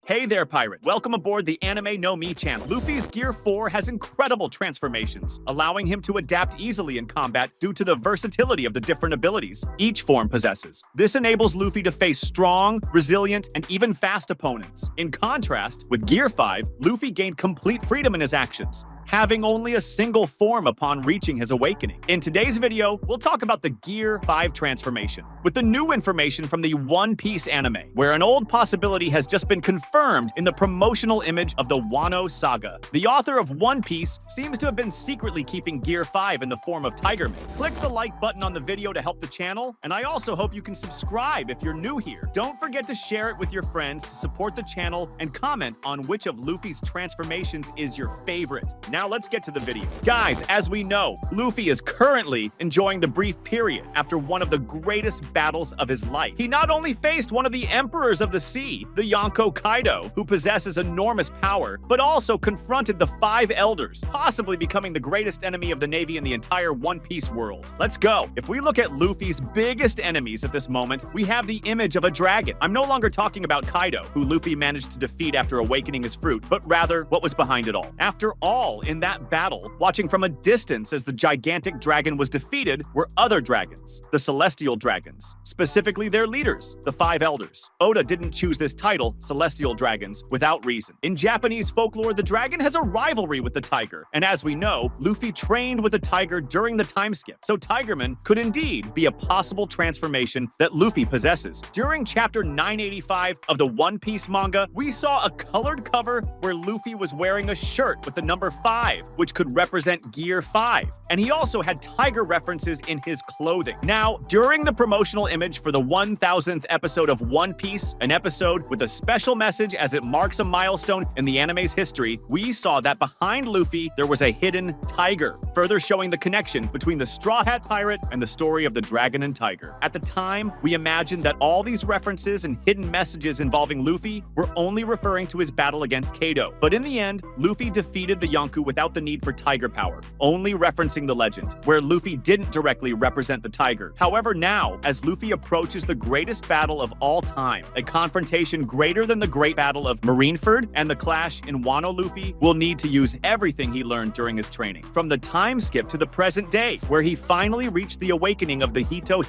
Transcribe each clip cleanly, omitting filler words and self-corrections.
Hey there, pirates! Welcome aboard the Anime No Mi channel. Luffy's Gear 4 has incredible transformations, allowing him to adapt easily in combat due to the versatility of the different abilities each form possesses. This enables Luffy to face strong, resilient, and even fast opponents. In contrast, with Gear 5, Luffy gained complete freedom in his actions, having only a single form upon reaching his awakening. In today's video, we'll talk about the Gear 5 transformation, with the new information from the One Piece anime, where an old possibility has just been confirmed in the promotional image of the Wano saga. The author of One Piece seems to have been secretly keeping Gear 5 in the form of Tigerman. Click the like button on the video to help the channel, and I also hope you can subscribe if you're new here. Don't forget to share it with your friends to support the channel and comment on which of Luffy's transformations is your favorite. Now let's get to the video. Guys, as we know, Luffy is currently enjoying the brief period after one of the greatest battles of his life. He not only faced one of the emperors of the sea, the Yonko Kaido, who possesses enormous power, but also confronted the 5 elders, possibly becoming the greatest enemy of the Navy in the entire One Piece world. Let's go. If we look at Luffy's biggest enemies at this moment, we have the image of a dragon. I'm no longer talking about Kaido, who Luffy managed to defeat after awakening his fruit, but rather what was behind it all. After all, in that battle, watching from a distance as the gigantic dragon was defeated were other dragons, the celestial dragons, specifically their leaders, the 5 elders. Oda didn't choose this title, celestial dragons, without reason. In Japanese folklore, the dragon has a rivalry with the tiger, and as we know, Luffy trained with the tiger during the time skip, so Tigerman could indeed be a possible transformation that Luffy possesses. During chapter 985 of the One Piece manga, we saw a colored cover where Luffy was wearing a shirt with the number 5, which could represent Gear 5, and he also had tiger references in his clothing. Now, during the promotional image for the 1000th episode of One Piece, an episode with a special message as it marks a milestone in the anime's history, we saw that behind Luffy there was a hidden tiger, further showing the connection between the Straw Hat Pirate and the story of the dragon and tiger. At the time, we imagined that all these references and hidden messages involving Luffy were only referring to his battle against Kaido, but in the end, Luffy defeated the Yonko without the need for tiger power, only referencing the legend, where Luffy didn't directly represent the tiger. However, now, as Luffy approaches the greatest battle of all time, a confrontation greater than the great battle of Marineford and the clash in Wano, Luffy will need to use everything he learned during his training, from the time skip to the present day, where he finally reached the awakening of the Hito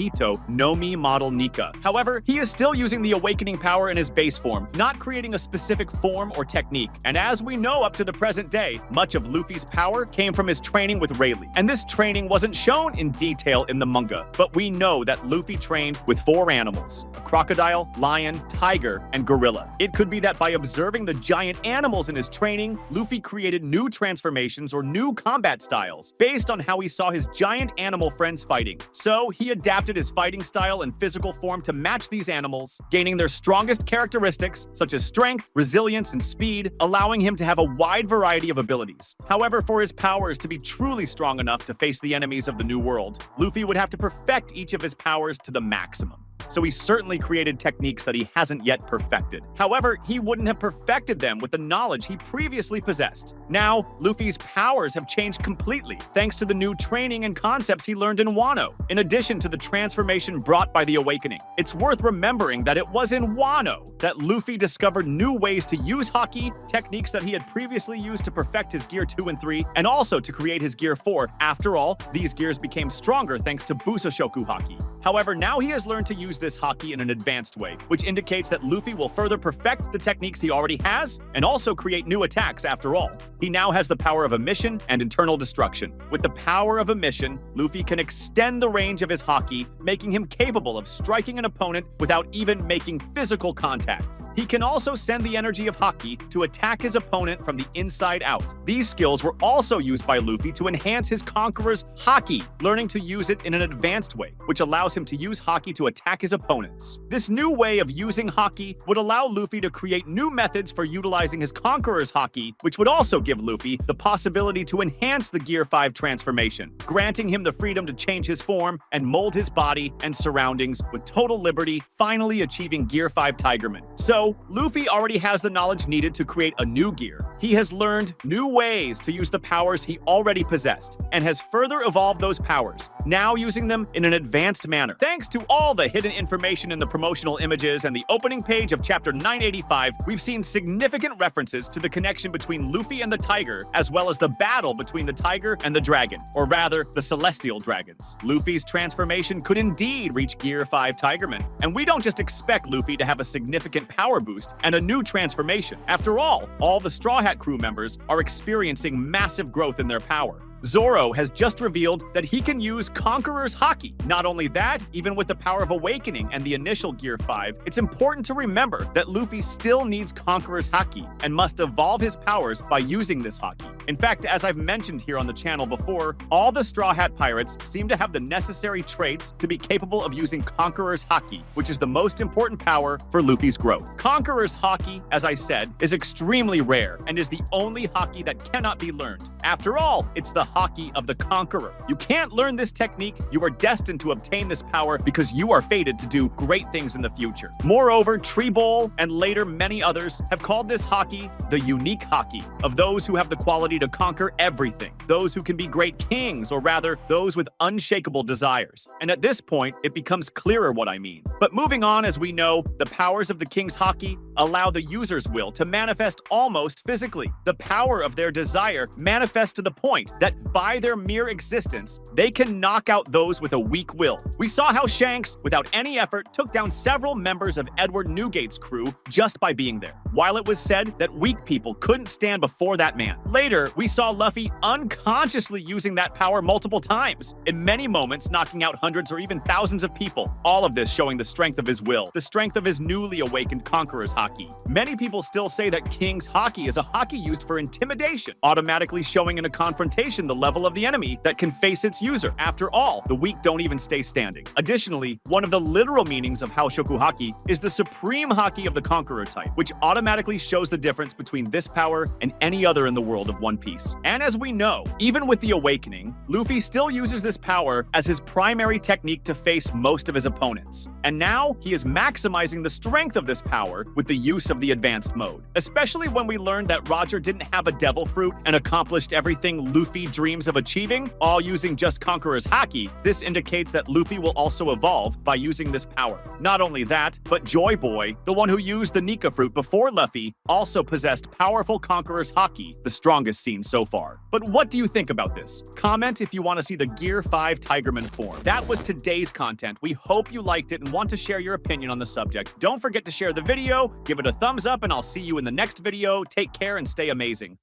no Mi model Nika. However, he is still using the awakening power in his base form, not creating a specific form or technique, and as we know up to the present day, much of Luffy's power came from his training with Rayleigh, and this training wasn't shown in detail in the manga, but we know that Luffy trained with 4 animals: a crocodile, lion, tiger, and gorilla. It could be that by observing the giant animals in his training, Luffy created new transformations or new combat styles based on how he saw his giant animal friends fighting. So he adapted his fighting style and physical form to match these animals, gaining their strongest characteristics such as strength, resilience, and speed, allowing him to have a wide variety of abilities. However, for his powers to be truly strong enough to face the enemies of the New World, Luffy would have to perfect each of his powers to the maximum. So he certainly created techniques that he hasn't yet perfected. However, he wouldn't have perfected them with the knowledge he previously possessed. Now, Luffy's powers have changed completely, thanks to the new training and concepts he learned in Wano, in addition to the transformation brought by the awakening. It's worth remembering that it was in Wano that Luffy discovered new ways to use Haki, techniques that he had previously used to perfect his Gear 2 and 3, and also to create his Gear 4. After all, these gears became stronger thanks to Busoshoku Haki. However, now he has learned to use this Haki in an advanced way, which indicates that Luffy will further perfect the techniques he already has and also create new attacks after all. He now has the power of emission and internal destruction. With the power of emission, Luffy can extend the range of his Haki, making him capable of striking an opponent without even making physical contact. He can also send the energy of Haki to attack his opponent from the inside out. These skills were also used by Luffy to enhance his Conqueror's Haki, learning to use it in an advanced way, which allows him to use Haki to attack his opponents. This new way of using Haki would allow Luffy to create new methods for utilizing his Conqueror's Haki, which would also give Luffy the possibility to enhance the Gear 5 transformation, granting him the freedom to change his form and mold his body and surroundings with total liberty, finally achieving Gear 5 Tigerman. So, Luffy already has the knowledge needed to create a new gear, he has learned new ways to use the powers he already possessed and has further evolved those powers, now using them in an advanced manner. Thanks to all the hidden information in the promotional images and the opening page of Chapter 985, we've seen significant references to the connection between Luffy and the tiger, as well as the battle between the tiger and the dragon, or rather, the celestial dragons. Luffy's transformation could indeed reach Gear 5 Tigerman, and we don't just expect Luffy to have a significant power boost and a new transformation. After all the Straw Hat crew members are experiencing massive growth in their power. Zoro has just revealed that he can use Conqueror's Haki. Not only that, even with the power of Awakening and the initial Gear 5, it's important to remember that Luffy still needs Conqueror's Haki and must evolve his powers by using this Haki. In fact, as I've mentioned here on the channel before, all the Straw Hat Pirates seem to have the necessary traits to be capable of using Conqueror's Haki, which is the most important power for Luffy's growth. Conqueror's Haki, as I said, is extremely rare and is the only Haki that cannot be learned. After all, it's the Haki of the Conqueror. You can't learn this technique. You are destined to obtain this power because you are fated to do great things in the future. Moreover, Tree Bowl and later many others have called this Haki the unique Haki of those who have the quality to conquer everything, those who can be great kings, or rather, those with unshakable desires. And at this point, it becomes clearer what I mean. But moving on, as we know, the powers of the King's Haki allow the user's will to manifest almost physically. The power of their desire manifests to the point that by their mere existence, they can knock out those with a weak will. We saw how Shanks, without any effort, took down several members of Edward Newgate's crew just by being there, while it was said that weak people couldn't stand before that man. Later, we saw Luffy unconsciously using that power multiple times, in many moments knocking out hundreds or even thousands of people, all of this showing the strength of his will, the strength of his newly awakened Conqueror's Haki. Many people still say that King's Haki is a Haki used for intimidation, automatically showing in a confrontation the level of the enemy that can face its user. After all, the weak don't even stay standing. Additionally, one of the literal meanings of Haoshoku Haki is the supreme Haki of the Conqueror type, which automatically shows the difference between this power and any other in the world of One Piece. And as we know, even with the Awakening, Luffy still uses this power as his primary technique to face most of his opponents. And now, he is maximizing the strength of this power with the use of the advanced mode. Especially when we learned that Roger didn't have a devil fruit and accomplished everything Luffy dreams of achieving, all using just Conqueror's Haki. This indicates that Luffy will also evolve by using this power. Not only that, but Joy Boy, the one who used the Nika fruit before Luffy, also possessed powerful Conqueror's Haki, the strongest seen so far. But what do you think about this? Comment if you want to see the Gear 5 Tigerman form. That was today's content. We hope you liked it and want to share your opinion on the subject. Don't forget to share the video, give it a thumbs up, and I'll see you in the next video. Take care and stay amazing.